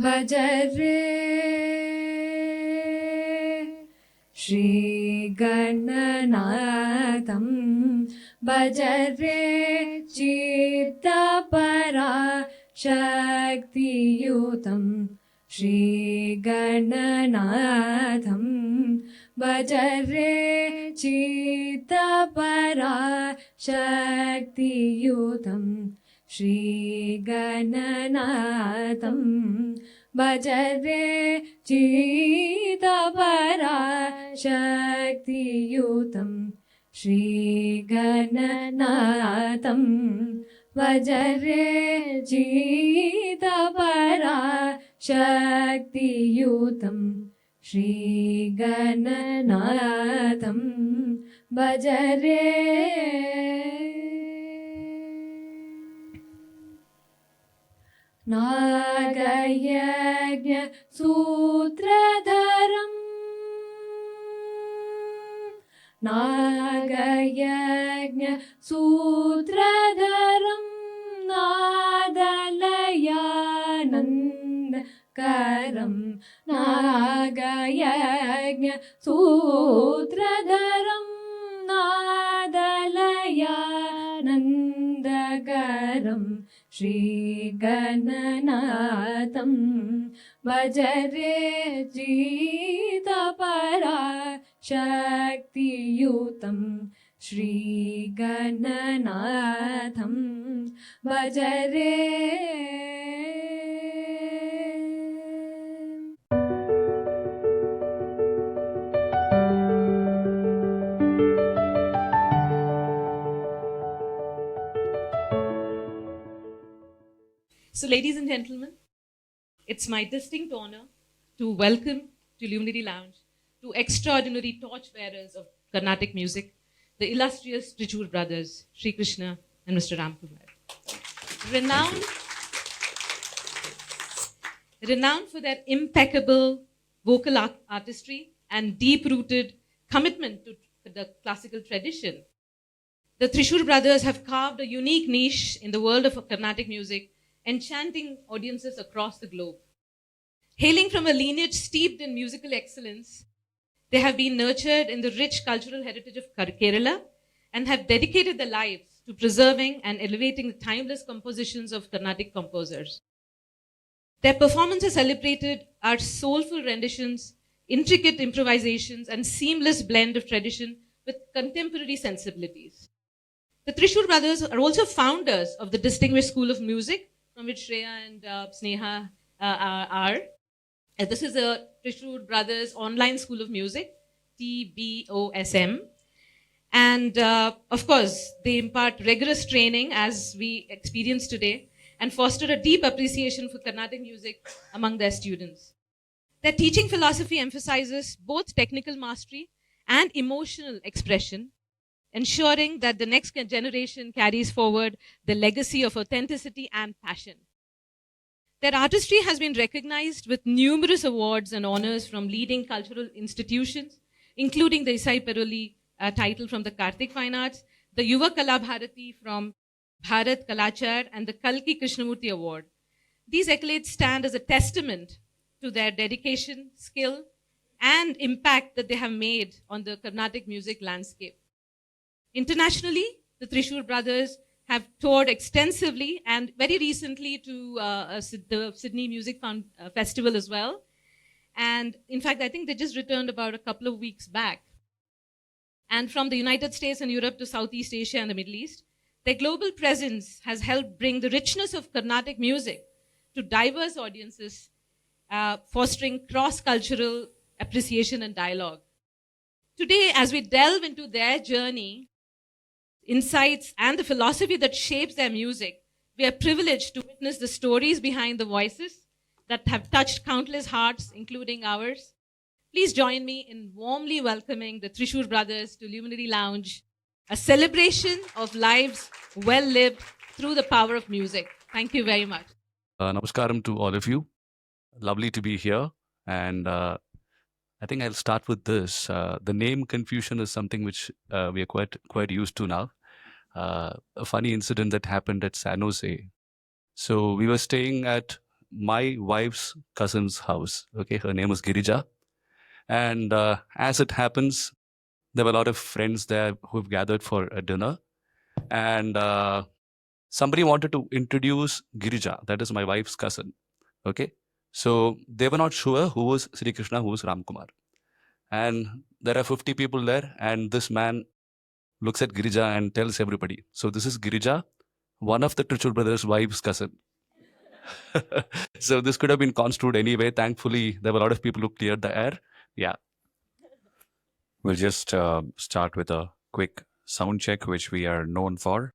भज रे श्रीगणनाथं भज रे चित्तपराशक्तियुतं श्रीगणनाथं भज रे चित्तपराशक्तियुतं श्रीगणनाथं भज रे चित्तपराशक्तियुतं श्रीगणनाथं भज रे चित्तपराशक्तियुतं श्रीगणनाथं भज रे नागयज्ञ सूत्रधरं नागयज्ञ सूत्रधरं नादलयानन्दकरं नागयज्ञ सूत्रधरं नादलयानन्दकरं श्रीगणनाथं भज रे चित्तपराशक्तियुतं श्रीगणनाथं भज रे So, ladies and gentlemen, it's my distinct honor to welcome to Luminary Lounge two extraordinary torchbearers of Carnatic music, the illustrious Trichur Brothers, Sri Krishna and Mr. Ramkumar. Renowned for their impeccable vocal artistry and deep-rooted commitment to the classical tradition, the Trichur Brothers have carved a unique niche in the world of Carnatic music, enchanting audiences across the globe. Hailing from a lineage steeped in musical excellence, they have been nurtured in the rich cultural heritage of Kerala and have dedicated their lives to preserving and elevating the timeless compositions of Carnatic composers. Their performances celebrated our soulful renditions, intricate improvisations, and seamless blend of tradition with contemporary sensibilities. The Trichur Brothers are also founders of the distinguished School of Music, from which Shreya and Sneha are. This is a Trichur Brothers Online School of Music, TBOSM. And of course, they impart rigorous training as we experience today and foster a deep appreciation for Carnatic music among their students. Their teaching philosophy emphasizes both technical mastery and emotional expression, ensuring that the next generation carries forward the legacy of authenticity and passion. Their artistry has been recognized with numerous awards and honors from leading cultural institutions, including the Isai Peruli title from the Kartik Fine Arts, the Yuva Kala Bharati from Bharat Kalachar, and the Kalki Krishnamurti Award. These accolades stand as a testament to their dedication, skill, and impact that they have made on the Carnatic music landscape. Internationally, the Trichur Brothers have toured extensively and very recently to the Sydney Music Festival as well. And in fact, I think they just returned about a couple of weeks back. And from the United States and Europe to Southeast Asia and the Middle East, their global presence has helped bring the richness of Carnatic music to diverse audiences, fostering cross-cultural appreciation and dialogue. Today, as we delve into their journey, insights, and the philosophy that shapes their music, we are privileged to witness the stories behind the voices that have touched countless hearts, including ours. Please join me in warmly welcoming the Trichur Brothers to Luminary Lounge, a celebration of lives well lived through the power of music. Thank you very much. Namaskaram to all of you. Lovely to be here. And I think I'll start with this. The name confusion is something which we are quite used to now. A funny incident that happened at San Jose. So we were staying at my wife's cousin's house. Okay, her name was Girija. And as it happens, there were a lot of friends there who've gathered for a dinner. And somebody wanted to introduce Girija, that is my wife's cousin. Okay. So they were not sure who was Sri Krishna, who was Ram Kumar. And there are 50 people there, and this man looks at Girija and tells everybody, so this is Girija, one of the Trichur Brothers' wife's cousin. So this could have been construed anyway. Thankfully, there were a lot of people who cleared the air. Yeah. We'll just start with a quick sound check, which we are known for.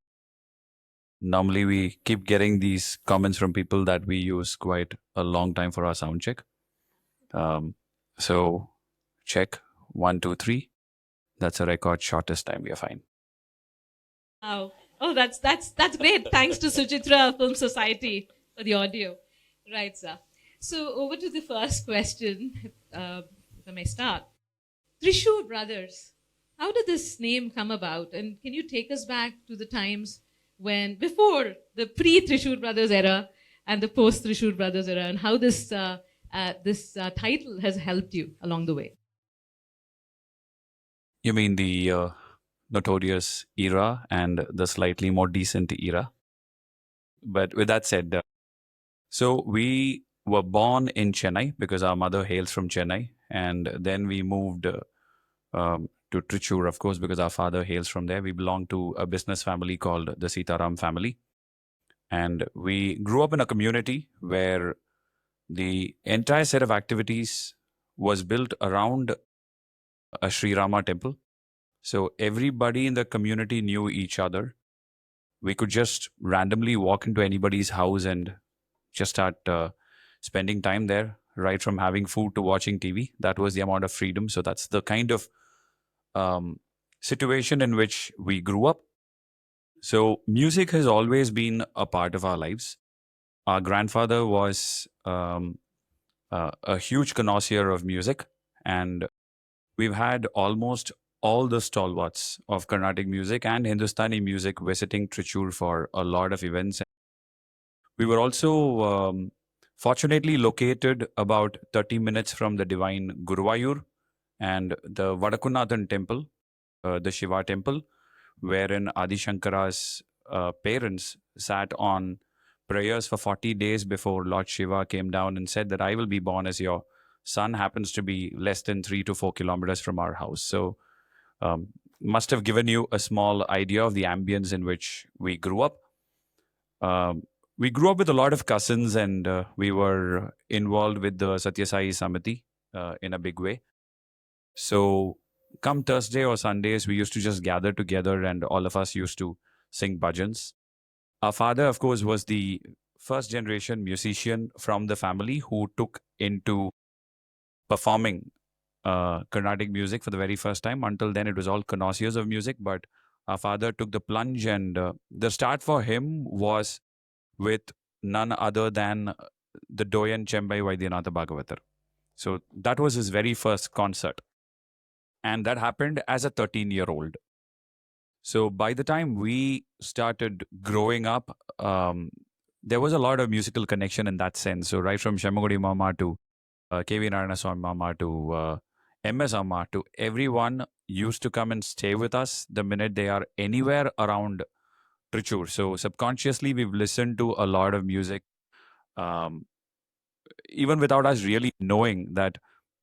Normally, we keep getting these comments from people that we use quite a long time for our sound check. So, check 1, 2, 3. That's a record shortest time. We are fine. Wow. Oh, that's great. Thanks to Suchitra Film Society for the audio. Right, sir. So over to the first question, if I may start. Trichur Brothers. How did this name come about? And can you take us back to the times when, before the pre-Trichur Brothers era and the post-Trichur Brothers era, and how this title has helped you along the way? You mean the notorious era and the slightly more decent era? But with that said, so we were born in Chennai because our mother hails from Chennai. And then we moved to Trichur, of course, because our father hails from there. We belong to a business family called the Sitaram family. And we grew up in a community where the entire set of activities was built around a Sri Rama temple. So everybody in the community knew each other. We could just randomly walk into anybody's house and just start spending time there, right from having food to watching TV. That was the amount of freedom. So that's the kind of situation in which we grew up. So music has always been a part of our lives. Our grandfather was a huge connoisseur of music, and we've had almost all the stalwarts of Carnatic music and Hindustani music visiting Trichur for a lot of events. We were also fortunately located about 30 minutes from the divine Guruvayur and the Vadakunathan temple, the Shiva temple, wherein Adi Shankara's parents sat on prayers for 40 days before Lord Shiva came down and said that I will be born as your son, happens to be less than 3 to 4 kilometers from our house. So must have given you a small idea of the ambience in which we grew up. We grew up with a lot of cousins, and we were involved with the Satya Sai Samiti in a big way. So come Thursday or Sundays, we used to just gather together and all of us used to sing bhajans. Our father, of course, was the first generation musician from the family who took into performing Carnatic music for the very first time. Until then, it was all connoisseurs of music, but our father took the plunge, and the start for him was with none other than the Doyen Chembai Vaidyanatha Bhagavatar. So that was his very first concert. And that happened as a 13-year-old. So by the time we started growing up, there was a lot of musical connection in that sense. So right from Shamagudi Mama to K.V. Narayanaswamy Mama to MS Amma to everyone used to come and stay with us the minute they are anywhere around Trichur. So subconsciously, we've listened to a lot of music, even without us really knowing that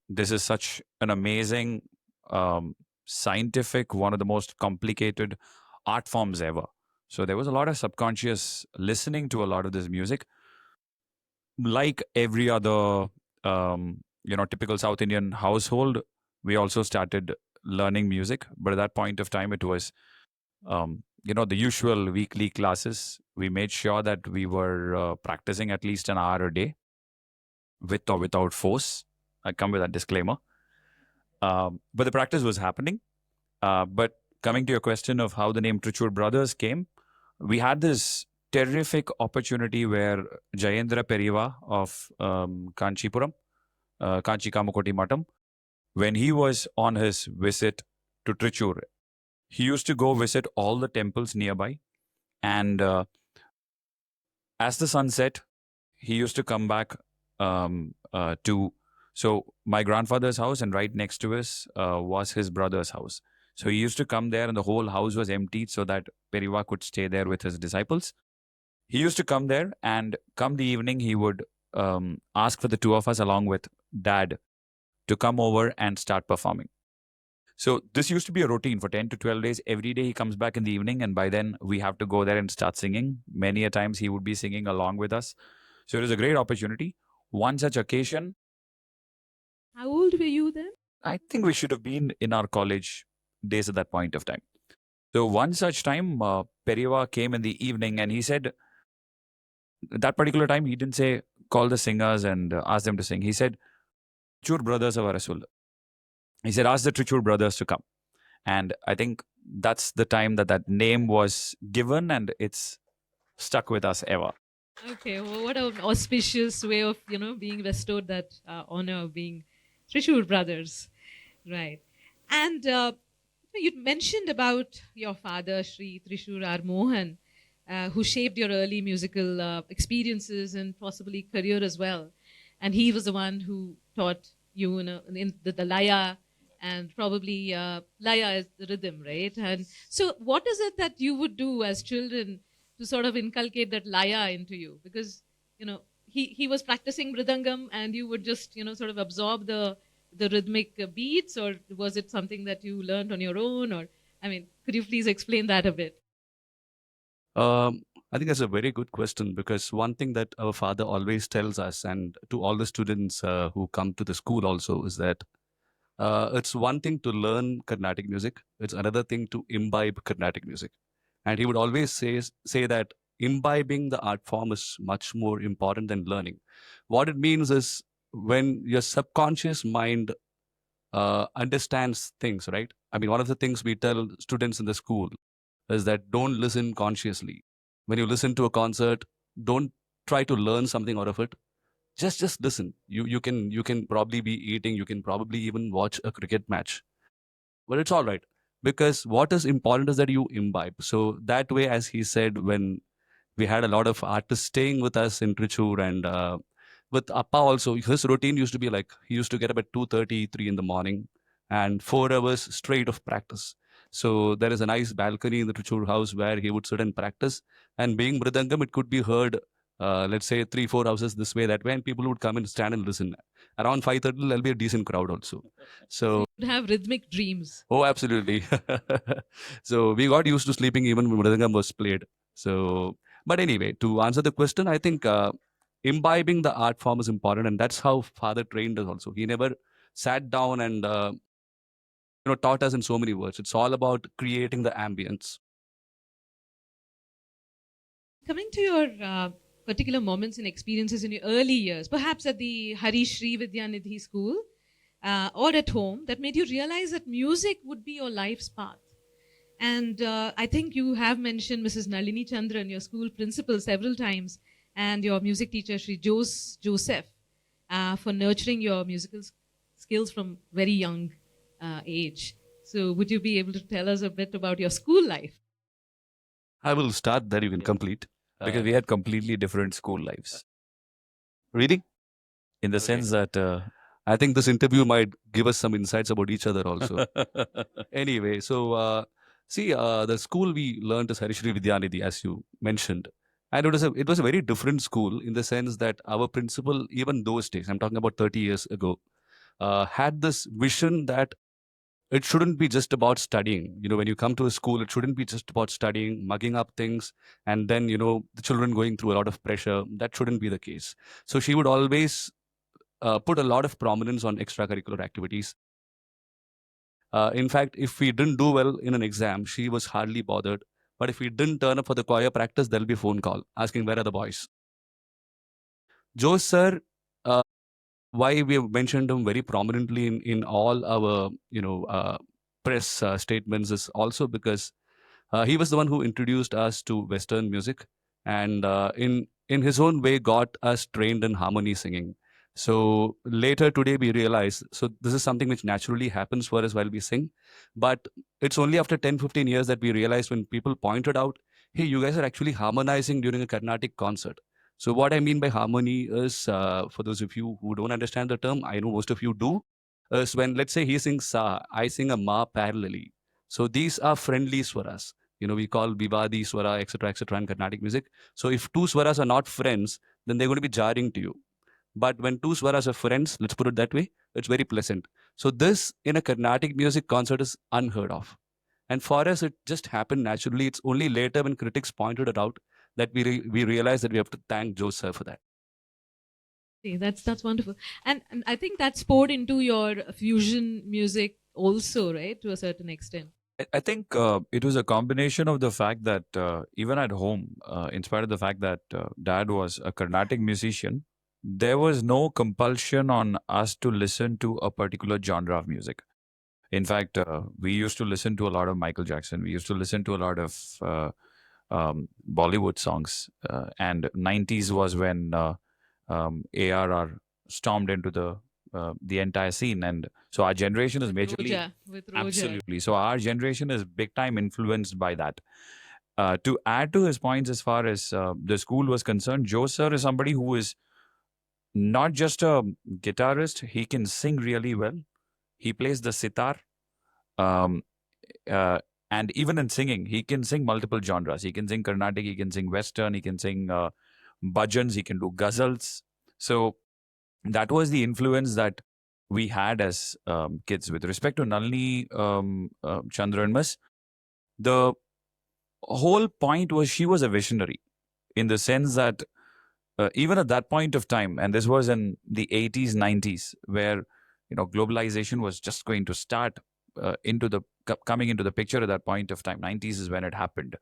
this is such an amazing, scientific, one of the most complicated art forms ever. So there was a lot of subconscious listening to a lot of this music. Like every other, typical South Indian household, we also started learning music. But at that point of time, it was, the usual weekly classes. We made sure that we were practicing at least an hour a day, with or without force. I come with that disclaimer. But the practice was happening. But coming to your question of how the name Trichur Brothers came, we had this terrific opportunity where Jayendra Periva of Kanchipuram, Kanchi Kamakoti Matam, when he was on his visit to Trichur, he used to go visit all the temples nearby. And as the sun set, he used to come back to. So my grandfather's house, and right next to us was his brother's house. So he used to come there, and the whole house was emptied so that Periva could stay there with his disciples. He used to come there, and come the evening, he would ask for the two of us, along with dad, to come over and start performing. So this used to be a routine for 10 to 12 days. Every day he comes back in the evening, and by then we have to go there and start singing. Many a times he would be singing along with us. So it was a great opportunity. One such occasion, How old were you then? I think we should have been in our college days at that point of time. So one such time, Periva came in the evening, and he said, that particular time, he didn't say, call the singers and ask them to sing. He said, Trichur Brothers of Rasul. He said, ask the Trichur Brothers to come. And I think that's the time that that name was given, and it's stuck with us ever. Okay, well, what an auspicious way of, being bestowed that honor of being Trichur Brothers. Right. And you mentioned about your father, Sri Trishur R. Mohan, who shaped your early musical experiences and possibly career as well. And he was the one who taught you in the laya, and probably laya is the rhythm, right? And so what is it that you would do as children to sort of inculcate that laya into you? Because, he was practicing mridangam, and you would just, sort of absorb the rhythmic beats, or was it something that you learned on your own? Or, could you please explain that a bit? I think that's a very good question, because one thing that our father always tells us, and to all the students who come to the school also, is that it's one thing to learn Carnatic music, it's another thing to imbibe Carnatic music. And he would always say that imbibing the art form is much more important than learning. What it means is, when your subconscious mind understands things, right? One of the things we tell students in the school is that don't listen consciously. When you listen to a concert, don't try to learn something out of it. Just listen. You can probably be eating, you can probably even watch a cricket match. But it's all right, because what is important is that you imbibe. So that way, as he said, when we had a lot of artists staying with us in Trichur, and with Appa also, his routine used to be like, he used to get up at 2:30, 3 in the morning, and 4 hours straight of practice. So there is a nice balcony in the Trichur house where he would sit and practice. And being Mridangam, it could be heard, let's say 3-4 houses this way, that way, and people would come and stand and listen. Around 5:30, there'll be a decent crowd also. So you have rhythmic dreams. Oh, absolutely. So we got used to sleeping even when Mridangam was played. So, but anyway, to answer the question, I think imbibing the art form is important, and that's how father trained us also. He never sat down and taught us in so many words. It's all about creating the ambience. Coming to your particular moments and experiences in your early years, perhaps at the Hari Shri Vidyanidhi school or at home, that made you realize that music would be your life's path. And I think you have mentioned Mrs. Nalini Chandran, your school principal, several times, and your music teacher, Sri Joseph, for nurturing your musical skills from very young age. So would you be able to tell us a bit about your school life? I will start there, you can complete. Because we had completely different school lives. Really? In the sense that I think this interview might give us some insights about each other also. Anyway, so the school we learned is Harishri Vidyanidhi, as you mentioned. And it was a very different school, in the sense that our principal, even those days, I'm talking about 30 years ago, had this vision that it shouldn't be just about studying. When you come to a school, it shouldn't be just about studying, mugging up things, and then, the children going through a lot of pressure. That shouldn't be the case. So she would always put a lot of prominence on extracurricular activities. In fact, if we didn't do well in an exam, she was hardly bothered. But if we didn't turn up for the choir practice, there'll be a phone call asking, where are the boys? Jose sir, why we have mentioned him very prominently in all our press statements is also because he was the one who introduced us to Western music, and in his own way got us trained in harmony singing. So later today we realize, so this is something which naturally happens for us while we sing, but it's only after 10-15 years that we realized, when people pointed out, hey, you guys are actually harmonizing during a Carnatic concert. So what I mean by harmony is, for those of you who don't understand the term, I know most of you do, is when, let's say, he sings sa, I sing a ma parallelly. So these are friendly swaras. We call vivadi swara, etc., in Carnatic music. So if two swaras are not friends, then they're going to be jarring to you. But when two swaras are friends, let's put it that way, it's very pleasant. So this in a Carnatic music concert is unheard of. And for us, it just happened naturally. It's only later when critics pointed it out that we realized that we have to thank Joe sir for that. See, that's wonderful, and I think that's poured into your fusion music also, right, to a certain extent. I think it was a combination of the fact that even at home, in spite of the fact that dad was a Carnatic musician, there was no compulsion on us to listen to a particular genre of music. In fact, we used to listen to a lot of Michael Jackson. We used to listen to a lot of Bollywood songs. And 90s was when ARR stormed into the entire scene. And so our generation is majorly... With Roja. Absolutely. So our generation is big time influenced by that. To add to his points as far as the school was concerned, Joe sir is somebody who is not just a guitarist. He can sing really well. He plays the sitar. And even in singing, he can sing multiple genres. He can sing Carnatic, he can sing Western, he can sing bhajans, he can do ghazals. So that was the influence that we had as kids. With respect to Nalini, Chandra and Miss, the whole point was she was a visionary in the sense that even at that point of time, and this was in the 80s, 90s, where globalization was just going to start coming into the picture at that point of time. 90s is when it happened.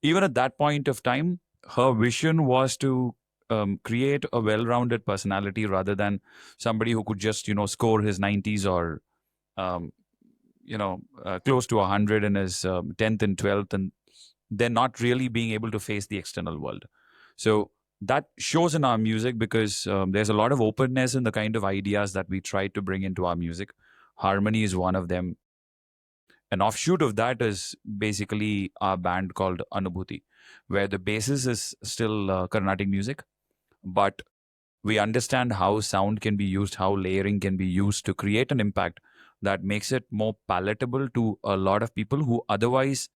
Even at that point of time, her vision was to create a well-rounded personality rather than somebody who could just score his 90s or close to 100 in his 10th and 12th, and then not really being able to face the external world. So that shows in our music because there's a lot of openness in the kind of ideas that we try to bring into our music. Harmony is one of them. An offshoot of that is basically our band called Anubhuti, where the basis is still Carnatic music, but we understand how sound can be used, how layering can be used to create an impact that makes it more palatable to a lot of people who otherwise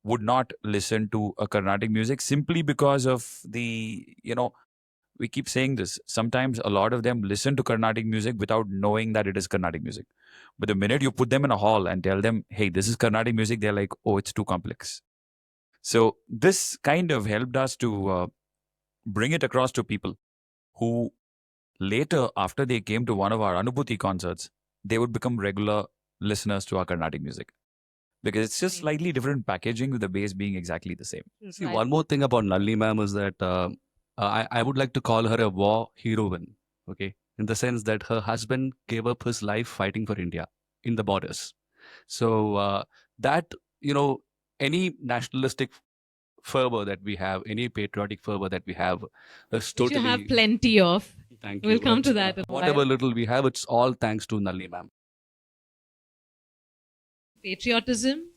would not listen to a Carnatic music simply because of the, we keep saying this, sometimes a lot of them listen to Carnatic music without knowing that it is Carnatic music. But the minute you put them in a hall and tell them, hey, this is Carnatic music, they're like, oh, it's too complex. So this kind of helped us to bring it across to people who later, after they came to one of our Anubhuti concerts, they would become regular listeners to our Carnatic music. Because it's just slightly different packaging with the bass being exactly the same. See, one more thing about Nalini ma'am is that I would like to call her a war heroine, okay? In the sense that her husband gave up his life fighting for India in the borders. So that, any nationalistic fervor that we have, any patriotic fervor that we have, is totally... You have plenty of. Thank you. We'll come to that. Whatever little we have, it's all thanks to Nalini ma'am. Patriotism,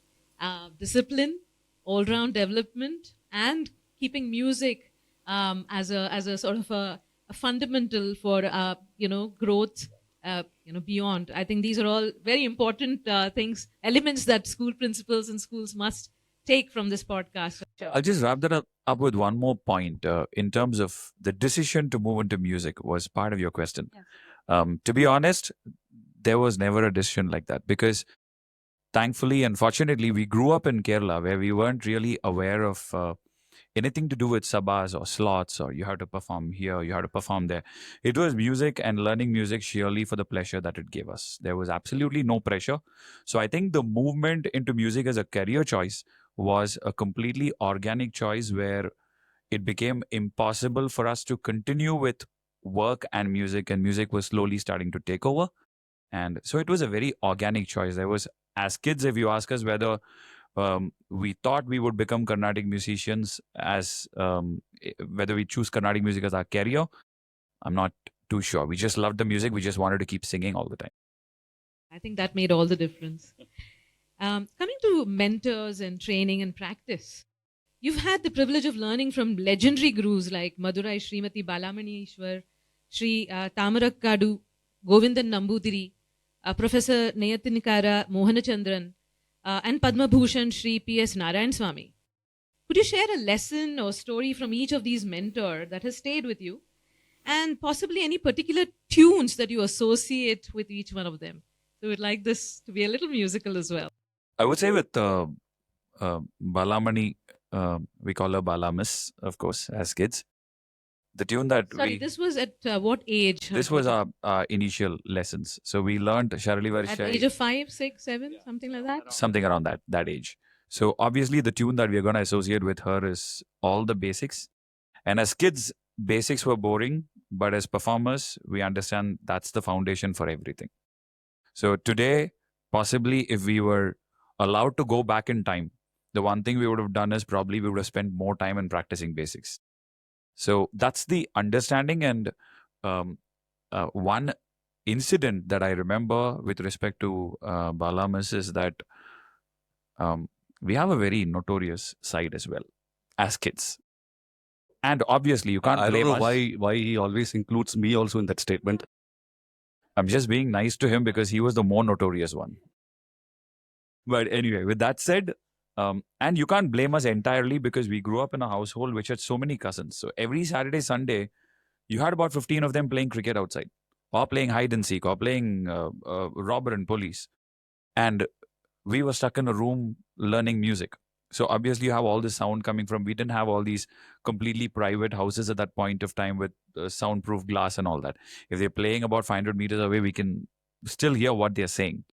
discipline, all-round development, and keeping music as a sort of a fundamental for growth beyond. I think these are all very important elements that school principals and schools must take from this podcast. I'll just wrap that up with one more point in terms of the decision to move into music was part of your question. Yes. To be honest, there was never a decision like that because thankfully and fortunately, we grew up in Kerala where we weren't really aware of anything to do with sabas or slots or you have to perform here, you have to perform there. It was music and learning music sheerly for the pleasure that it gave us. There was absolutely no pressure. So I think the movement into music as a career choice was a completely organic choice where it became impossible for us to continue with work and music was slowly starting to take over. And so it was a very organic choice. There was, as kids, if you ask us whether we thought we would become Carnatic musicians as whether we choose Carnatic music as our career, I'm not too sure. We just loved the music. We just wanted to keep singing all the time. I think that made all the difference. Coming to mentors and training and practice, You've had the privilege of learning from legendary gurus like Madurai Srimati Balamani Ishwar, Sri Tamarakkadu, Govindan Nambudiri, Professor Nayatinikara Mohanachandran, and Padma Bhushan Sri P.S. Narayan Swami. Could you share a lesson or story from each of these mentors that has stayed with you? And possibly any particular tunes that you associate with each one of them? So we'd like this to be a little musical as well. I would say with Balamani, we call her Balamus, of course, as kids. The tune that Sorry, this was at what age? this was our initial lessons. So we learned Sharali At the age Varshai, of 5, 6, 7, something like that? something around that age. So obviously the tune that we are going to associate with her is all the basics. And as kids, basics were boring, but as performers, we understand that's the foundation for everything. So today, possibly if we were allowed to go back in time, the one thing we would have done is probably we would have spent more time in practicing basics. So that's the understanding. And one incident that I remember with respect to Balamus is that we have a very notorious side as well as kids. And obviously, you can't I don't blame know us. why he always includes me also in that statement. I'm just being nice to him because he was the more notorious one. But anyway, with that said, and you can't blame us entirely because we grew up in a household which had so many cousins. So every Saturday, Sunday, you had about 15 of them playing cricket outside, or playing hide and seek, or playing robber and police. And we were stuck in a room learning music. So obviously, you have all this sound coming from. We didn't have all these completely private houses at that point of time with soundproof glass and all that. If they're playing about 500 meters away, we can still hear what they're saying.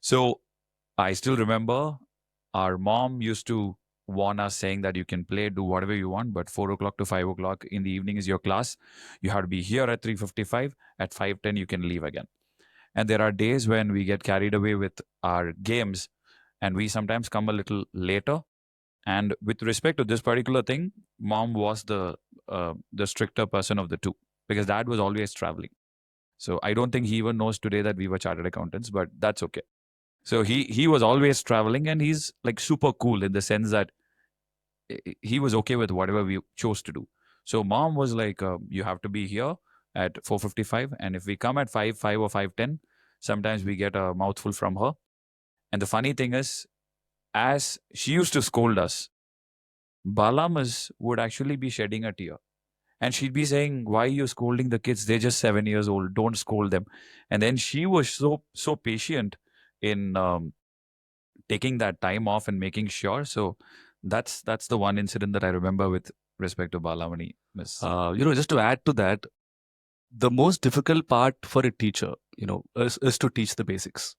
So I still remember our mom used to warn us saying that you can play, do whatever you want, but 4 o'clock to 5 o'clock in the evening is your class. You have to be here at 3:55. At 5:10, you can leave again. And there are days when we get carried away with our games and we sometimes come a little later. And with respect to this particular thing, mom was the stricter person of the two because dad was always traveling. So I don't think he even knows today that we were chartered accountants, but that's okay. So he was always traveling, and he's like super cool in the sense that he was okay with whatever we chose to do. So mom was like, you have to be here at 4:55, and if we come at 5 or 5:10, sometimes we get a mouthful from her. And the funny thing is, as she used to scold us, Balamas would actually be shedding a tear. And she'd be saying, why are you scolding the kids? They're just 7 years old. Don't scold them. And then she was so patient in taking that time off and making sure. So that's the one incident that I remember with respect to Balamani, Miss. Just to add to that, the most difficult part for a teacher, is to teach the basics.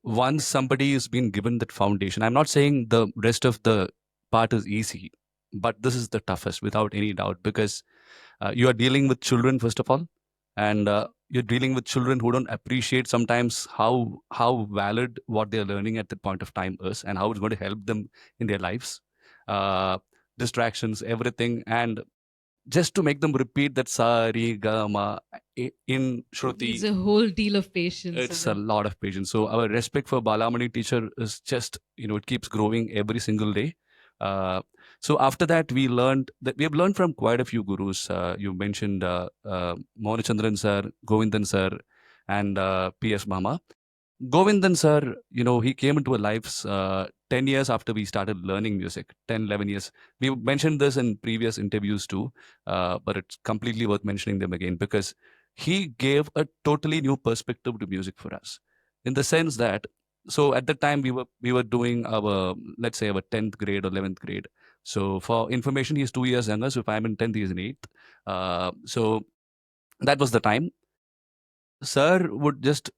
Once somebody has been given that foundation, I'm not saying the rest of the part is easy, but this is the toughest without any doubt because you are dealing with children first of all, and you're dealing with children who don't appreciate sometimes how valid what they're learning at that point of time is and how it's going to help them in their lives. Distractions, everything, and just to make them repeat that sa re ga ma in Shruti. It's a whole deal of patience. It's a lot of patience. So our respect for Balamani teacher is just, it keeps growing every single day. So after that, we have learned from quite a few gurus. You mentioned Mohanachandran sir, Govindan sir, and P.S. Mama. Govindan sir, he came into our lives 10 years after we started learning music, 10, 11 years. We mentioned this in previous interviews too, but it's completely worth mentioning them again because he gave a totally new perspective to music for us in the sense that, so at the time we were doing our, let's say our 10th grade or 11th grade. So for information, he's 2 years younger. So if I'm in 10th, he's in 8th. So that was the time. Sir would just,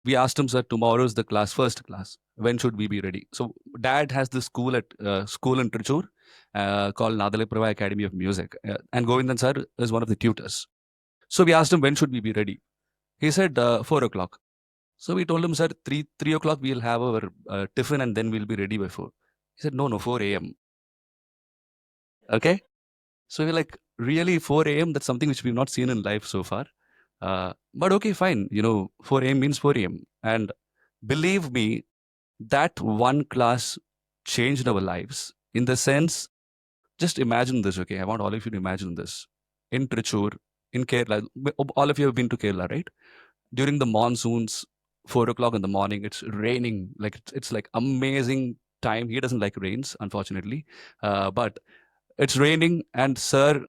we asked him, sir, tomorrow is the first class. When should we be ready? So dad has this school in Trichur called Nadaleprava Academy of Music. And Govindan sir is one of the tutors. So we asked him, when should we be ready? He said 4 o'clock. So we told him, sir, 3 o'clock we'll have our tiffin and then we'll be ready by 4. He said, no, 4 a.m. Okay. So we're like, really 4 a.m.? That's something which we've not seen in life so far. But okay, fine. 4 a.m. means 4 a.m. And believe me, that one class changed our lives In the sense, just imagine this, okay? I want all of you to imagine this. In Trichur, in Kerala, all of you have been to Kerala, right? During the monsoons, 4 o'clock in the morning, it's raining. Like it's like amazing time. He doesn't like rains, unfortunately, but it's raining, and Sir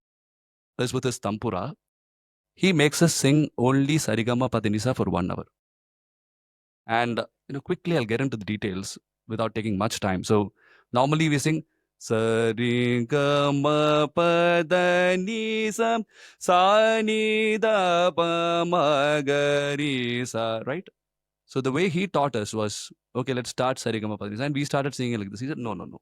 is with his tampura. He makes us sing only Sarigama Padinisa for 1 hour. And quickly I'll get into the details without taking much time. So normally we sing Sarigama Padanisa Sanida Pamagarisa, right? So the way he taught us was, okay, let's start Sarigama Padanisa, and we started singing like this. He said, no, no, no.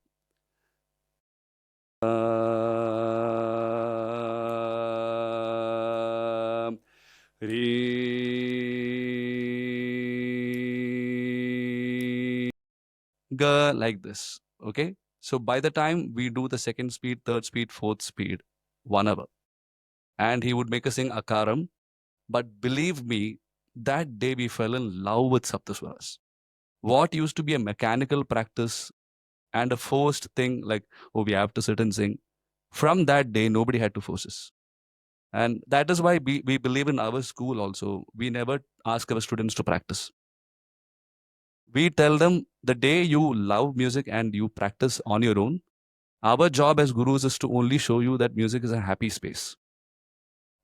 Like this. Okay. So by the time we do the second speed, third speed, fourth speed, 1 hour. And he would make us sing Akaram. But believe me, that day we fell in love with Saptaswaras. What used to be a mechanical practice and a forced thing, like, oh, we have to sit and sing. From that day, nobody had to force us. And that is why we believe in our school also. We never ask our students to practice. We tell them the day you love music and you practice on your own, our job as gurus is to only show you that music is a happy space.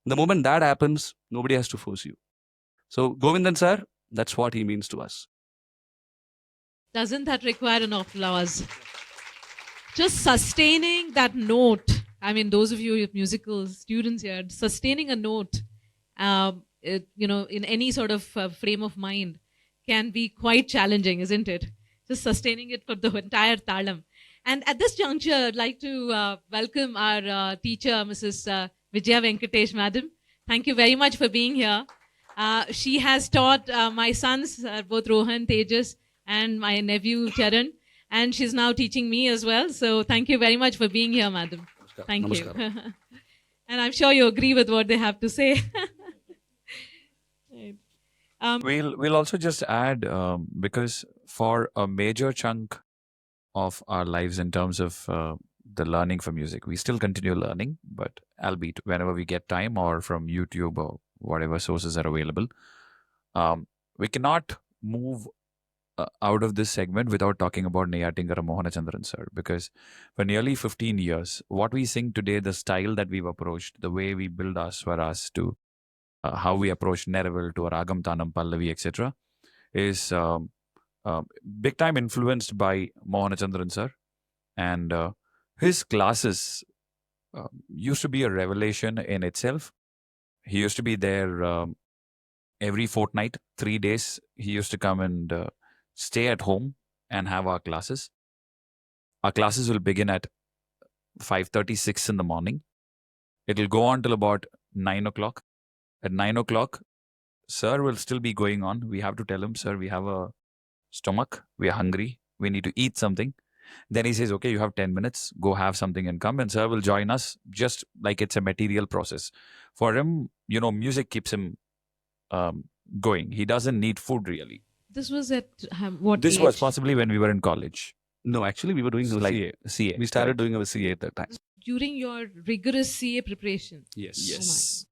The moment that happens, nobody has to force you. So Govindan sir, that's what he means to us. Doesn't that require an applause? Just sustaining that note. I mean, those of you musical students here, sustaining a note, in any sort of frame of mind can be quite challenging, isn't it? Just sustaining it for the entire talam. And at this juncture, I'd like to welcome our teacher, Mrs. Vijaya Venkatesh, madam. Thank you very much for being here. She has taught my sons, both Rohan, Tejas, and my nephew, Charan. And she's now teaching me as well. So thank you very much for being here, madam. Thank you. And I'm sure you agree with what they have to say. Right. We'll also just add, because for a major chunk of our lives in terms of the learning for music, we still continue learning, but albeit whenever we get time or from YouTube or whatever sources are available, we cannot move out of this segment without talking about Neyatinkara Mohanachandran sir, because for nearly 15 years, what we sing today, the style that we've approached, the way we build our swaras to how we approach Neraval to Ragam, Tanam, Pallavi, etc., is big time influenced by Mohanachandran sir. And his classes used to be a revelation in itself. He used to be there every fortnight, 3 days. He used to come and stay at home and have our classes. Our classes will begin at 5:36 in the morning. It will go on till about 9 o'clock. At 9 o'clock, sir will still be going on. We have to tell him, sir, we have a stomach. We are hungry. We need to eat something. Then he says, okay, you have 10 minutes. Go have something and come. And sir will join us just like it's a material process. For him, music keeps him going. He doesn't need food really. This was at what This age? was possibly when we were in college. No, actually, we were doing CA. CA. We started doing our CA at that time. During your rigorous CA preparation? Yes. Yes.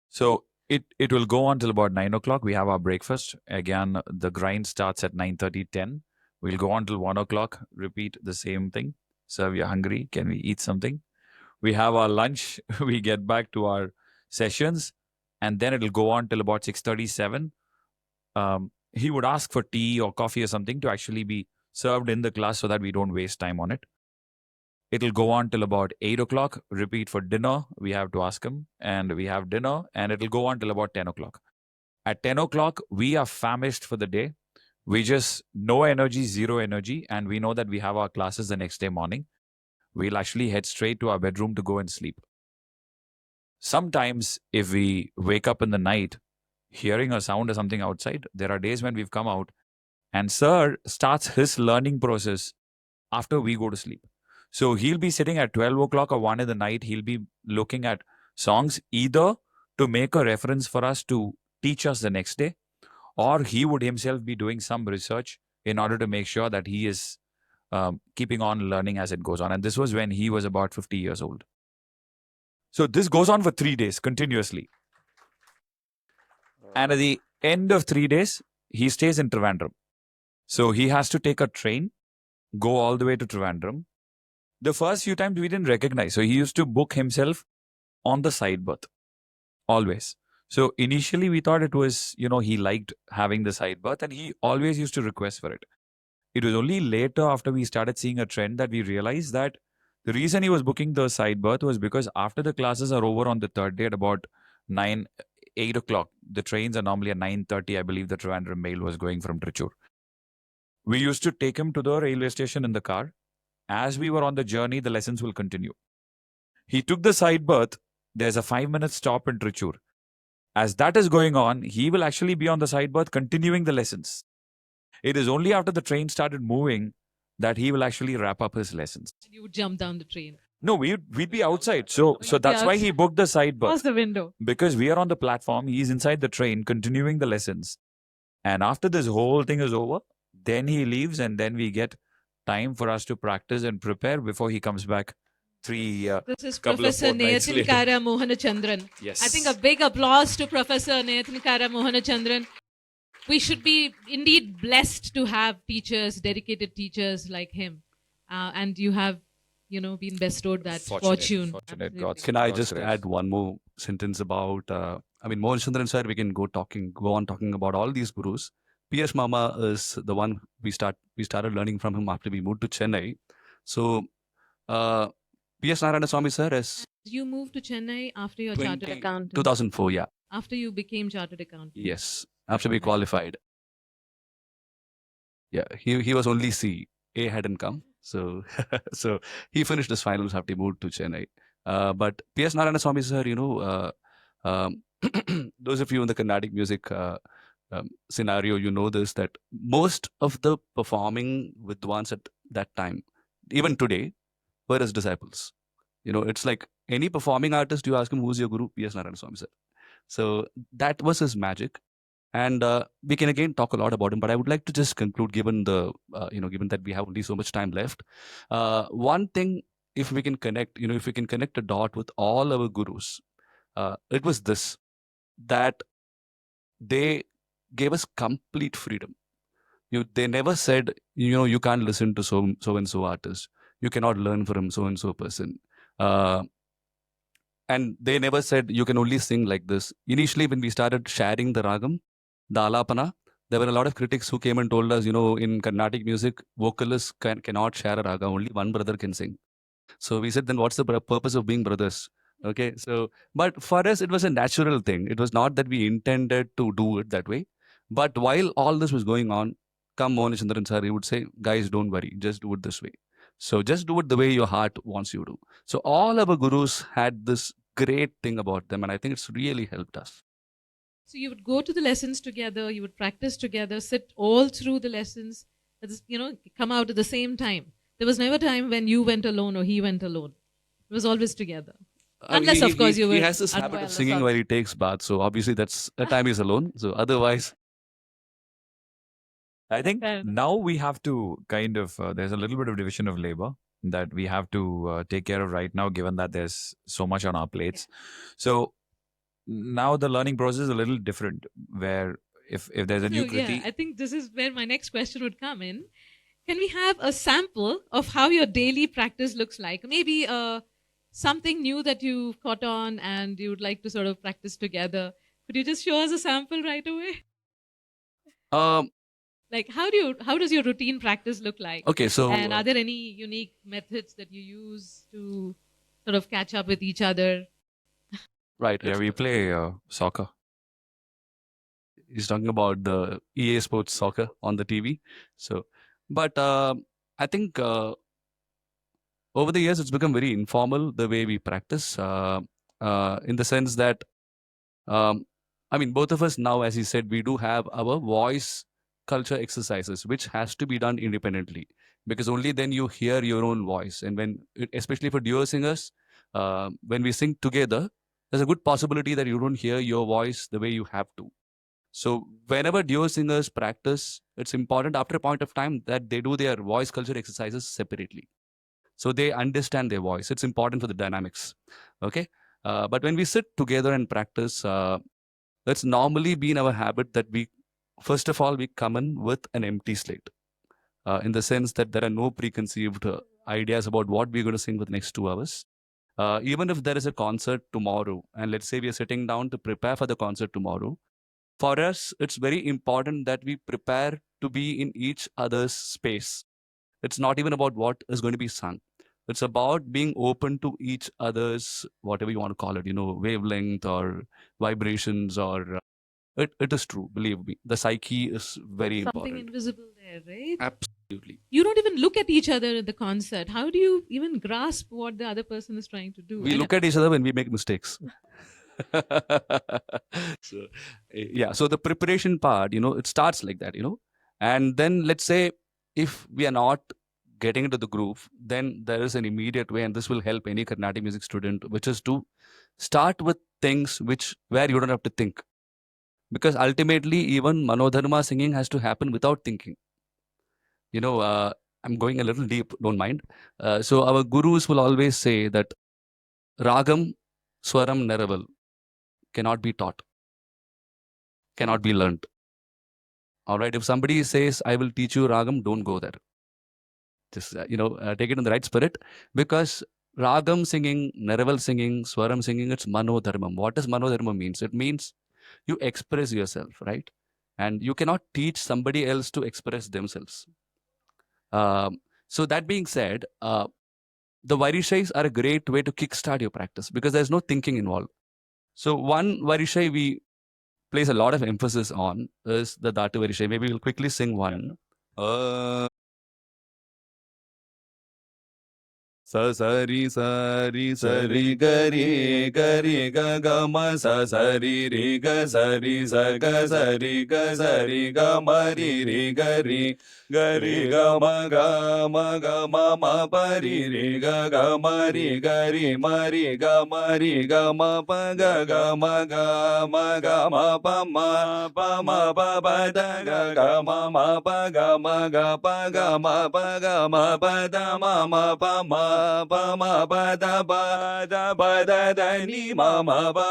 So it will go on till about 9 o'clock. We have our breakfast. Again, the grind starts at 9:30, 10. We'll go on till 1 o'clock, repeat the same thing. Sir, we are hungry. Can we eat something? We have our lunch. We get back to our sessions. And then it'll go on till about 6:37. He would ask for tea or coffee or something to actually be served in the class so that we don't waste time on it. It'll go on till about 8 o'clock. Repeat for dinner. We have to ask him. And we have dinner. And it'll go on till about 10 o'clock. At 10 o'clock, we are famished for the day. We just no energy, zero energy. And we know that we have our classes the next day morning. We'll actually head straight to our bedroom to go and sleep. Sometimes if we wake up in the night, hearing a sound or something outside, there are days when we've come out and sir starts his learning process after we go to sleep. So he'll be sitting at 12 o'clock or 1 in the night. He'll be looking at songs either to make a reference for us to teach us the next day, or he would himself be doing some research in order to make sure that he is keeping on learning as it goes on. And this was when he was about 50 years old. So this goes on for 3 days continuously. And at the end of 3 days, he stays in Trivandrum. So he has to take a train, go all the way to Trivandrum. The first few times we didn't recognize. So he used to book himself on the side berth, always. So initially we thought it was, he liked having the side berth and he always used to request for it. It was only later after we started seeing a trend that we realized that the reason he was booking the side berth was because after the classes are over on the third day at about 8 o'clock, the trains are normally at 9:30, I believe the Trivandrum mail was going from Trichur. We used to take him to the railway station in the car. As we were on the journey, the lessons will continue. He took the side berth. There's a 5-minute stop in Trichur. As that is going on, he will actually be on the side berth continuing the lessons. It is only after the train started moving that he will actually wrap up his lessons. You would jump down the train. No, we'd be outside. So that's why he booked the side berth. Across the window. Because we are on the platform, he's inside the train continuing the lessons. And after this whole thing is over, then he leaves and then we get time for us to practice and prepare before he comes back. This is couple of Professor fortnights later. Nayathinkara Mohanachandran. Yes. I think a big applause to Professor Nayathinkara Mohanachandran. We should be indeed blessed to have teachers, dedicated teachers like him. And you have, been bestowed that fortune. Fortunate. God's Can I God's just grace. add one more sentence about, Mohan Chandran sir, we can go on talking about all these gurus. P.S. Mama is the one we started learning from him after we moved to Chennai. So, P.S. Narayana Swami sir is You moved to Chennai after your chartered accountant. 2004, yeah. After you became chartered accountant. Yes, after we qualified. Yeah, he was only C. A hadn't come. So so he finished his finals after he moved to Chennai. But P.S. Narayana Swami sir, those of you in the Carnatic music scenario, you know this, that most of the performing Vidwans at that time, even today, were his disciples. It's like any performing artist, you ask him, who's your guru? P.S. Narayana Swami sir. So that was his magic. And we can again talk a lot about him, but I would like to just conclude, given given that we have only so much time left. One thing, if we can connect, if we can connect a dot with all our gurus, it was this, that they gave us complete freedom. They never said, you can't listen to so and so artist. You cannot learn from so and so person. And they never said you can only sing like this. Initially, when we started sharing the Ragam, the Alapana, there were a lot of critics who came and told us, in Carnatic music, vocalists cannot share a raga, only one brother can sing. So we said, then what's the purpose of being brothers? Okay, so, but for us, it was a natural thing. It was not that we intended to do it that way. But while all this was going on, come Mohan Chandran sir, he would say, guys, don't worry, just do it this way. So just do it the way your heart wants you to. So all our gurus had this great thing about them, and I think it's really helped us. So you would go to the lessons together, you would practice together, sit all through the lessons, come out at the same time. There was never a time when you went alone or he went alone. It was always together. Unless, of course, you were. He has this habit of singing while he takes bath, so obviously that's a time he's alone. So otherwise, I think now we have to kind of, there's a little bit of division of labor that we have to take care of right now, given that there's so much on our plates. Yeah. So now the learning process is a little different, where if there's a new kriti. Yeah, I think this is where my next question would come in. Can we have a sample of how your daily practice looks like? Maybe something new that you've caught on and you would like to sort of practice together. Could you just show us a sample right away? Like how does your routine practice look like? Okay, so and are there any unique methods that you use to sort of catch up with each other? Right. Yeah, we play soccer. He's talking about the EA Sports soccer on the TV. So, but I think over the years it's become very informal the way we practice. In the sense that, both of us now, as he said, we do have our voice culture exercises, which has to be done independently, because only then you hear your own voice. And when, especially for duo singers, when we sing together, there's a good possibility that you don't hear your voice the way you have to. So whenever duo singers practice, it's important after a point of time that they do their voice culture exercises separately. So they understand their voice. It's important for the dynamics. Okay. But when we sit together and practice, it's normally been our habit that we, first of all, we come in with an empty slate, in the sense that there are no preconceived ideas about what we're going to sing for the next 2 hours. Even if there is a concert tomorrow, and let's say we are sitting down to prepare for the concert tomorrow, for us, it's very important that we prepare to be in each other's space. It's not even about what is going to be sung. It's about being open to each other's, whatever you want to call it, wavelength or vibrations, or it is true. Believe me, the psyche is very Something important. invisible there, right? Absolutely. You don't even look at each other at the concert. How do you even grasp what the other person is trying to do? We look at each other when we make mistakes. So, yeah. So the preparation part, it starts like that, and then let's say if we are not getting into the groove, then there is an immediate way, and this will help any Carnatic music student, which is to start with things where you don't have to think, because ultimately even Manodharma singing has to happen without thinking. I'm going a little deep, don't mind. So our gurus will always say that Ragam, Swaram, Neraval cannot be taught, cannot be learnt. All right. If somebody says, I will teach you Ragam, don't go there. Just, take it in the right spirit, because Ragam singing, Neraval singing, Swaram singing, it's Manodharmam. What does Manodharmam means? It means you express yourself, right? And you cannot teach somebody else to express themselves. So that being said, the Varishais are a great way to kickstart your practice because there's no thinking involved. So one Varishai we place a lot of emphasis on is the Dhatu Varishai. Maybe we'll quickly sing one. Sa sari sari sari gari gari ga ga ma sa sari ri ga sari sa ga sari ga ma ri ga ma pa ri ga ma ri ga ma pa ga ma pa ma pa da ga ma pa ga ma pa da ma pa ma pa da da ni ma da ma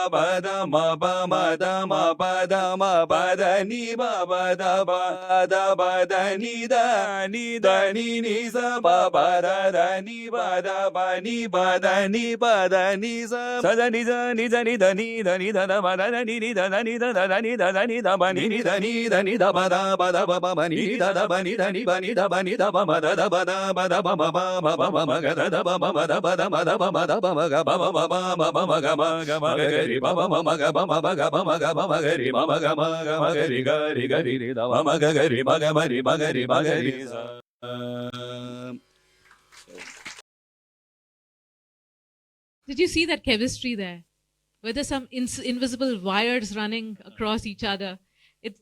pa da ni da ni da ni sa da ni sa da ni da ni da ni Did you see that chemistry there? Were there some invisible wires running across each other?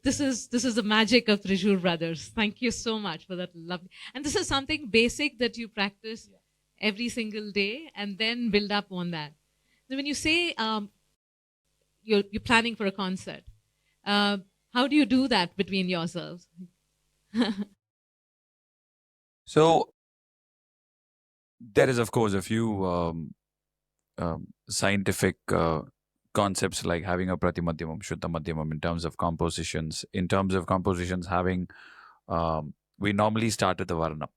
This is the magic of Trichur Brothers. Thank you so much for that lovely. And this is something basic that you practice every single day and then build up on that. So when you say you're planning for a concert, how do you do that between yourselves? So there is, of course, a few scientific concepts like having a pratimadhyamam, shuddha madhyamam in terms of compositions. In terms of compositions, having we normally start with the varna,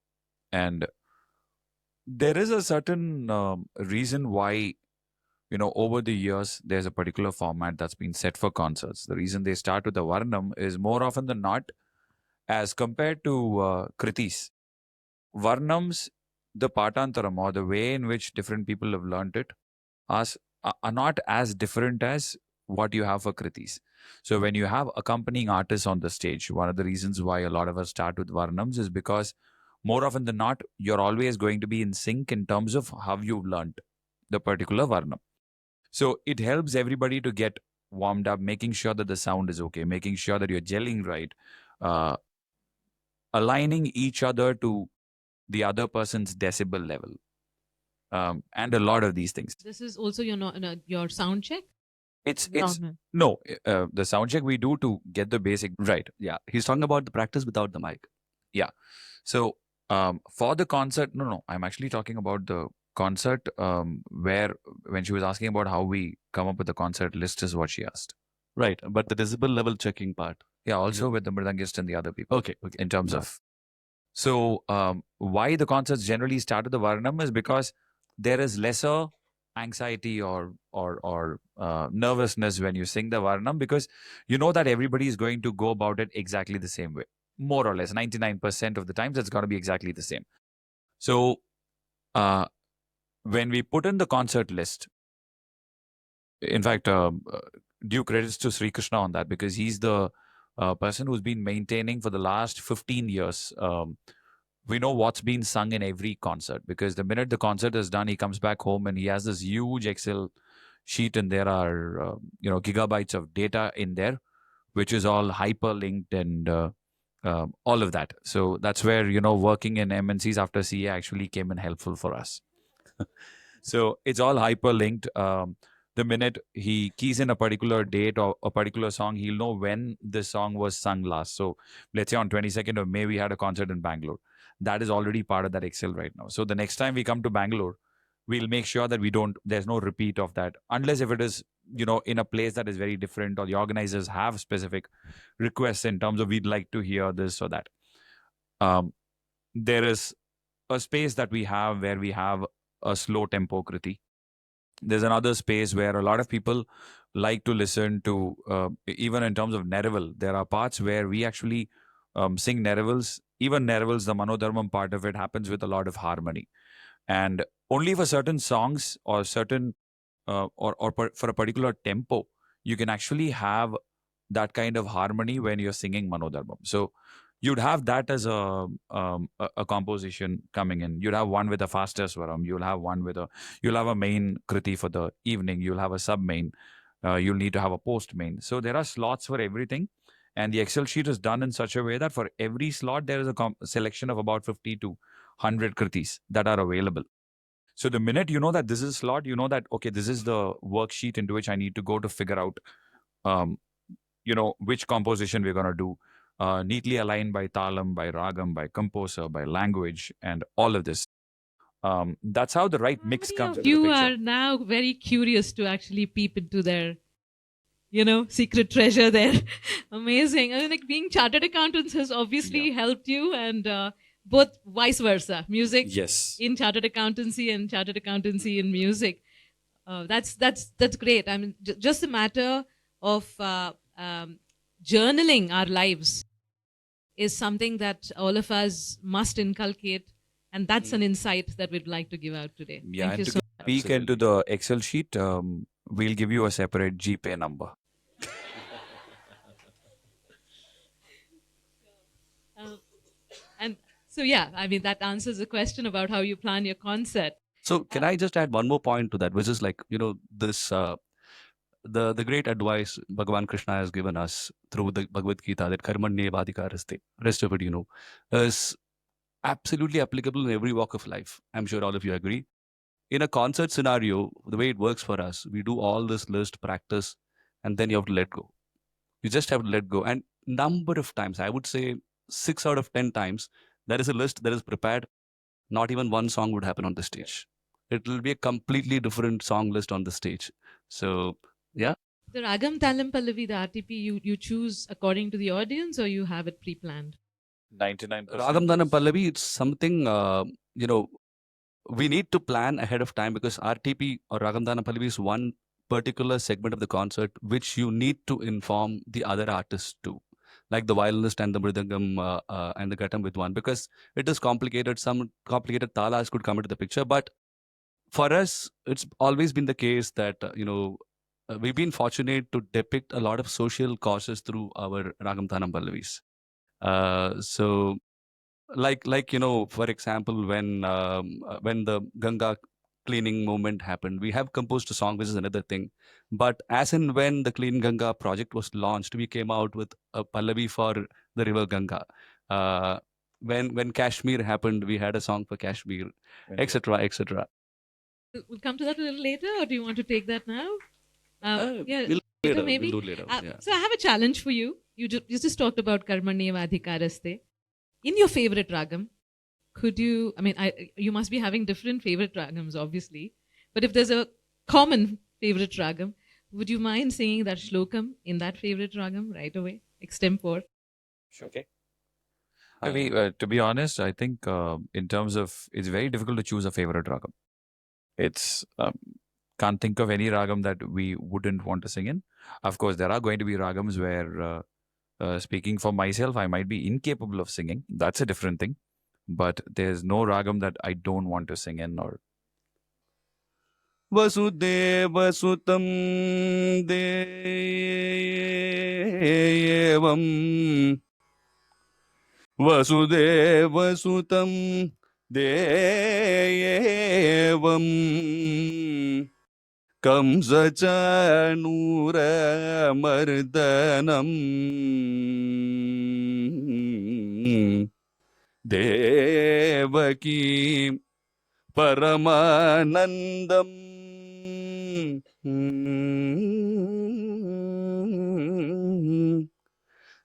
and there is a certain reason why over the years there's a particular format that's been set for concerts. The reason they start with the varnam is more often than not, as compared to kritis, varnams, the patantaram or the way in which different people have learnt it are not as different as what you have for kritis. So when you have accompanying artists on the stage, one of the reasons why a lot of us start with varnams is because more often than not, you're always going to be in sync in terms of how you've learnt the particular varnam. So it helps everybody to get warmed up, making sure that the sound is okay, making sure that you're gelling right, aligning each other to the other person's decibel level, and a lot of these things. This is also your sound check? It's Wrong. no, the sound check we do to get the basic right. Yeah, he's talking about the practice without the mic. So for the concert, no, I'm actually talking about the concert where when she was asking about how we come up with the concert list is what she asked. Right, but the decibel level checking part. Yeah, also with the mridangist and the other people. Okay. In terms Right. of so why the concerts generally start with the varnam is because there is lesser anxiety or nervousness when you sing the varnam, because you know that everybody is going to go about it exactly the same way, more or less 99% of the times it's going to be exactly the same. So when we put in the concert list, in fact, due credits to Sri Krishna on that, because he's the person who's been maintaining for the last 15 years. We know what's been sung in every concert, because the minute the concert is done, he comes back home and he has this huge Excel sheet, and there are gigabytes of data in there, which is all hyperlinked and all of that. So that's where working in MNCs after CA actually came in helpful for us. So it's all hyperlinked. The minute he keys in a particular date or a particular song, he'll know when this song was sung last. So let's say on 22nd of May, we had a concert in Bangalore. That is already part of that Excel right now. So the next time we come to Bangalore, we'll make sure that there's no repeat of that, unless if it is, in a place that is very different, or the organizers have specific requests in terms of we'd like to hear this or that. There is a space that we have where we have a slow tempo kriti. There's another space where a lot of people like to listen to, even in terms of Neraval, there are parts where we actually sing Neravals. Even Neravals, the Manodharmam part of it happens with a lot of harmony. And only for certain songs or certain, for a particular tempo, you can actually have that kind of harmony when you're singing Manodharmam. So you'd have that as a composition coming in. You'd have one with a faster swaram. You'll have a main kriti for the evening. You'll have a sub main. You'll need to have a post main. So there are slots for everything. And the Excel sheet is done in such a way that for every slot, there is a selection of about 50 to 100 kritis that are available. So the minute you know that this is a slot, you know that, okay, this is the worksheet into which I need to go to figure out, which composition we're going to do. Neatly aligned by talam, by ragam, by composer, by language, and all of this. That's how the right mix comes into the You picture. are now very curious to actually peep into their, secret treasure there. Amazing. I mean, like being chartered accountants has obviously helped you, and both vice versa. Music Yes. in chartered accountancy and chartered accountancy in music. That's great. I mean, just a matter of journaling our lives is something that all of us must inculcate, and that's an insight that we'd like to give out today. Yeah, Thank you and so to peek into the Excel sheet, we'll give you a separate GPay number. And so, yeah, I mean, that answers the question about how you plan your concert. So can I just add one more point to that, which is like, this the great advice Bhagavan Krishna has given us through the Bhagavad Gita, that karmanye vadikaraste, rest of it, is absolutely applicable in every walk of life. I'm sure all of you agree. In a concert scenario, the way it works for us, we do all this list, practice, and then you have to let go. You just have to let go. And number of times, I would say 6 out of 10 times, there is a list that is prepared. Not even one song would happen on the stage. It will be a completely different song list on the stage. So, yeah. The Ragam, Talam, Pallavi, the RTP, you choose according to the audience, or you have it pre-planned? 99%. Ragam Dhanam Pallavi, it's something, we need to plan ahead of time, because RTP or Ragam Dhanam Pallavi is one particular segment of the concert which you need to inform the other artists too, like the violinist and the mridangam and the ghatam with one, because it is complicated. Some complicated talas could come into the picture. But for us, it's always been the case that, we've been fortunate to depict a lot of social causes through our Ragam Dhanam Pallavis. So like for example, when the Ganga cleaning movement happened, we have composed a song, which is another thing. But as and when the Clean Ganga project was launched, we came out with a Pallavi for the river Ganga. When Kashmir happened, we had a song for Kashmir, etc., etc. We'll come to that a little later, or do you want to take that now? Yeah, We'll later later. maybe. We'll do later. Yeah. So I have a challenge for you. You just talked about Karmanyeva Adhikaraste. In your favorite ragam, could you? I mean, you must be having different favorite ragams, obviously. But if there's a common favorite ragam, would you mind singing that shlokam in that favorite ragam right away, extempore? Sure. Okay. To be honest, I think in terms of, it's very difficult to choose a favorite ragam. It's can't think of any ragam that we wouldn't want to sing in. Of course, there are going to be ragams where, speaking for myself, I might be incapable of singing. That's a different thing. But there's no ragam that I don't want to sing in. Or Vasudeva Sutam Devam Vasudeva Sutam Devam Kamsa Chanura Mardanam Devaki Paramanandam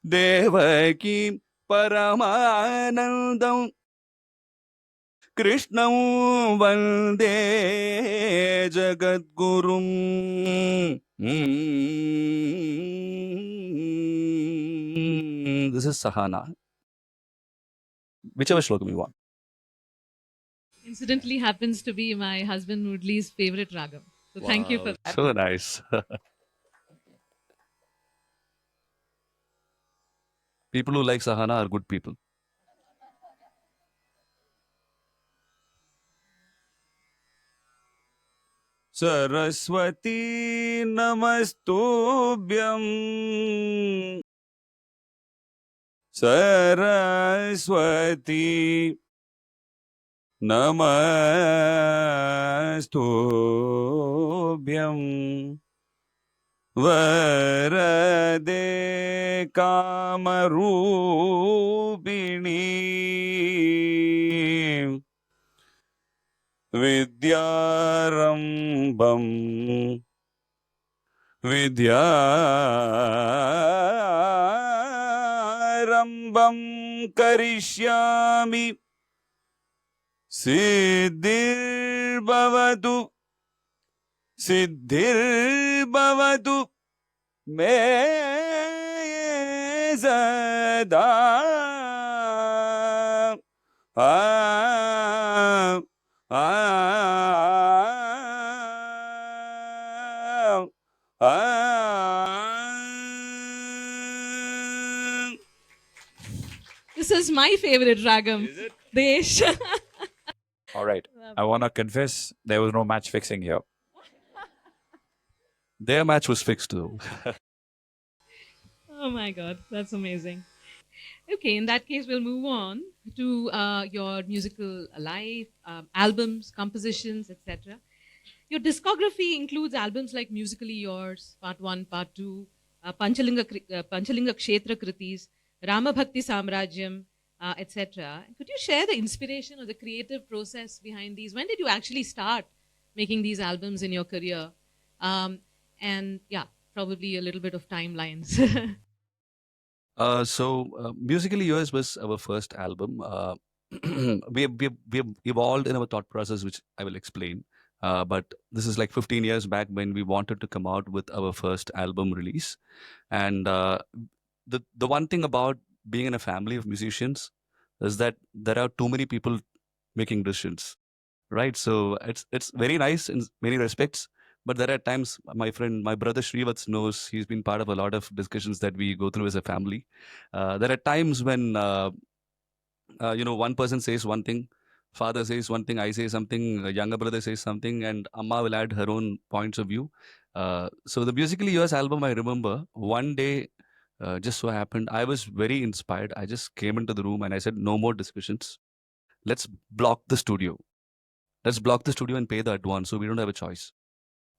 Devaki Paramanandam Krishnam Vande Jagadgurum. This is Sahana. Whichever shlokam you want. Incidentally, happens to be my husband Murli's favorite ragam. So thank you for Wow, that. so nice. People who like Sahana are good people. Saraswati Namastubhyam Saraswati Namastubhyam Varade Kamarupini Vidyarambam Vidyarambam Karishyami Siddhir Bhavatu Siddhir Bhavatu Me Sada Ah Ah Ah This is my favorite ragam. Is it? Desh. all right, I want to confess there was no match fixing here. Their match was fixed though. Oh my God, that's amazing. Okay, in that case, we'll move on to your musical life, albums, compositions, etc. Your discography includes albums like Musically Yours, Part 1, Part 2, Panchalinga Kshetra Kritis, Rama Bhakti Samrajyam, etc. Could you share the inspiration or the creative process behind these? When did you actually start making these albums in your career? And yeah, probably a little bit of timelines. Musically Yours was our first album. We evolved in our thought process, which I will explain. But this is like 15 years back when we wanted to come out with our first album release. And the one thing about being in a family of musicians is that there are too many people making decisions, right? So it's very nice in many respects, but there are times my brother Srivats knows, he's been part of a lot of discussions that we go through as a family. There are times when one person says one thing, father says one thing, I say something, a younger brother says something, and Amma will add her own points of view. So the Musically Yours album, I remember one day, just so happened, I was very inspired. I just came into the room and I said, no more discussions. Let's block the studio. Let's block the studio and pay the advance. So we don't have a choice.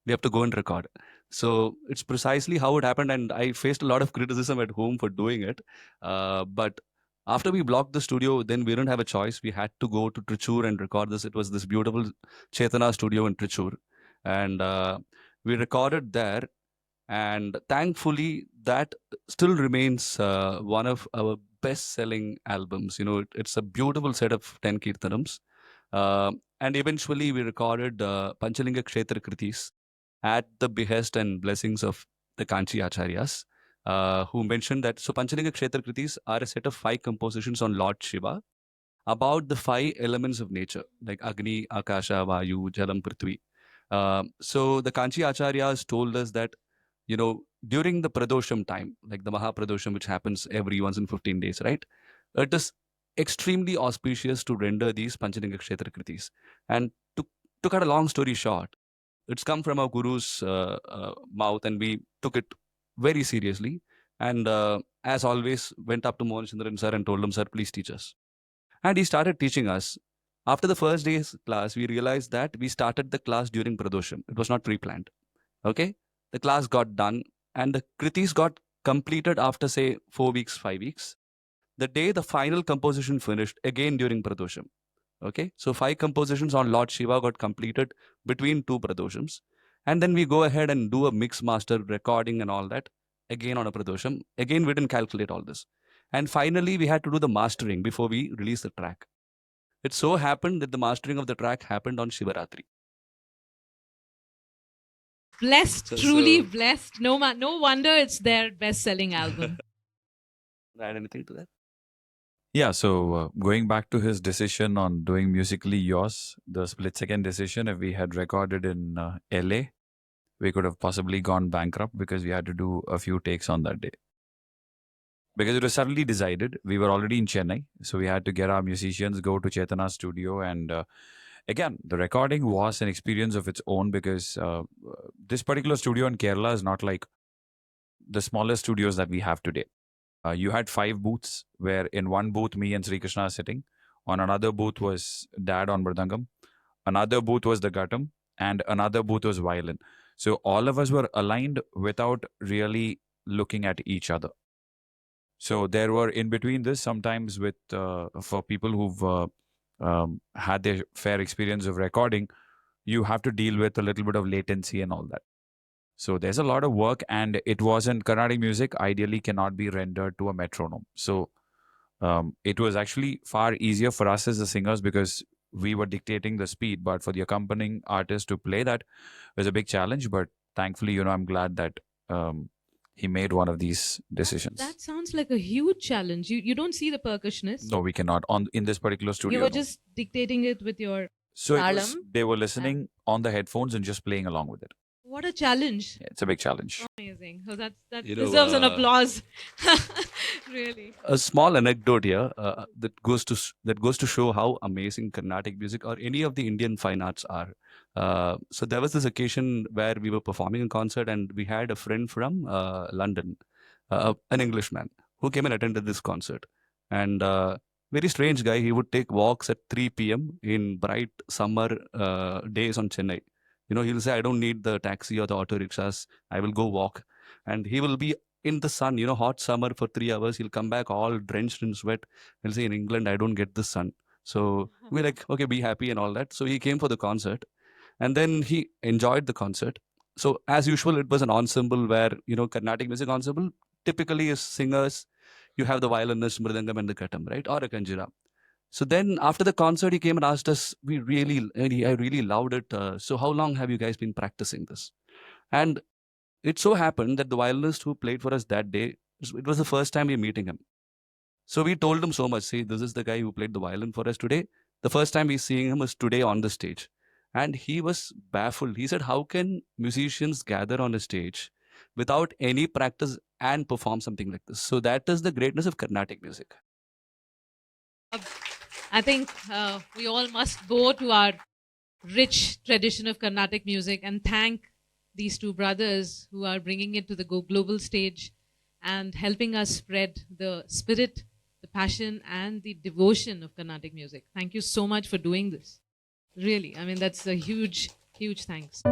We have to go and record. So it's precisely how it happened. And I faced a lot of criticism at home for doing it. But after we blocked the studio, then we didn't have a choice. We had to go to Trichur and record this. It was this beautiful Chetana studio in Trichur. And we recorded there. And thankfully, that still remains one of our best-selling albums. It's a beautiful set of 10 kirtanams. And eventually, we recorded Panchalinga Kshetra Kritis at the behest and blessings of the Kanchi Acharyas, who mentioned that so Panchalinga Kshetra Kritis are a set of 5 compositions on Lord Shiva about the 5 elements of nature, like Agni, Akasha, Vayu, Jalam, Prithvi. So the Kanchi Acharyas told us that, during the Pradosham time, like the Mahapradosham, which happens every once in 15 days, right? It is extremely auspicious to render these Panchalinga Kshetra Kritis. And to cut a long story short, it's come from our guru's mouth, and we took it very seriously. And as always, went up to Mohan Chandran sir and told him, sir, please teach us. And he started teaching us. After the first day's class, we realized that we started the class during Pradosham. It was not pre-planned. Okay? The class got done and the kritis got completed after, say, 4 weeks, 5 weeks. The day the final composition finished, again during Pradosham. Okay? So 5 compositions on Lord Shiva got completed between 2 Pradoshams. And then we go ahead and do a mix master recording and all that, again on a Pradosham. Again, we didn't calculate all this. And finally, we had to do the mastering before we release the track. It so happened that the mastering of the track happened on Shivaratri. Blessed, So- truly so- blessed. No wonder it's their best-selling album. Add anything to that? Yeah, so going back to his decision on doing Musically Yours, the split second decision, if we had recorded in LA, we could have possibly gone bankrupt because we had to do a few takes on that day. Because it was suddenly decided, we were already in Chennai, so we had to get our musicians, go to Chetana's studio. And again, the recording was an experience of its own because this particular studio in Kerala is not like the smaller studios that we have today. You had 5 booths where in one booth, me and Sri Krishna are sitting. On another booth was Dad on Mridangam. Another booth was the Ghatam. And another booth was violin. So all of us were aligned without really looking at each other. So there were in between this sometimes with for people who've had their fair experience of recording, you have to deal with a little bit of latency and all that. So there's a lot of work, and it wasn't Carnatic music ideally cannot be rendered to a metronome. So it was actually far easier for us as the singers because we were dictating the speed, but for the accompanying artist to play that was a big challenge. But thankfully, I'm glad that he made one of these decisions. That sounds like a huge challenge. You don't see the percussionist. No, we cannot in this particular studio. You were no. just dictating it with your... So it was, Talam. they were listening on the headphones and just playing along with it. What a challenge. Yeah, it's a big challenge. Amazing. So that You know, deserves an applause. Really. A small anecdote here that goes to show how amazing Carnatic music or any of the Indian fine arts are. So there was this occasion where we were performing a concert, and we had a friend from London, an Englishman, who came and attended this concert. And very strange guy. He would take walks at 3 p.m. in bright summer days on Chennai. He'll say, I don't need the taxi or the auto rickshaws. I will go walk. And he will be in the sun, hot summer for 3 hours. He'll come back all drenched in sweat. He'll say, in England, I don't get the sun. So we're like, okay, be happy and all that. So he came for the concert, and then he enjoyed the concert. So as usual, it was an ensemble where, Carnatic music ensemble typically is singers. You have the violinist, mridangam, and the katam, right? Or a kanjira. So then after the concert, he came and asked us, I really loved it. So how long have you guys been practicing this? And it so happened that the violinist who played for us that day, it was the first time we were meeting him. So we told him so much, see, this is the guy who played the violin for us today. The first time we're seeing him is today on the stage. And he was baffled. He said, how can musicians gather on a stage without any practice and perform something like this? So that is the greatness of Carnatic music. I think we all must go to our rich tradition of Carnatic music and thank these 2 brothers who are bringing it to the global stage and helping us spread the spirit, the passion, and the devotion of Carnatic music. Thank you so much for doing this. Really, I mean, that's a huge, huge thanks.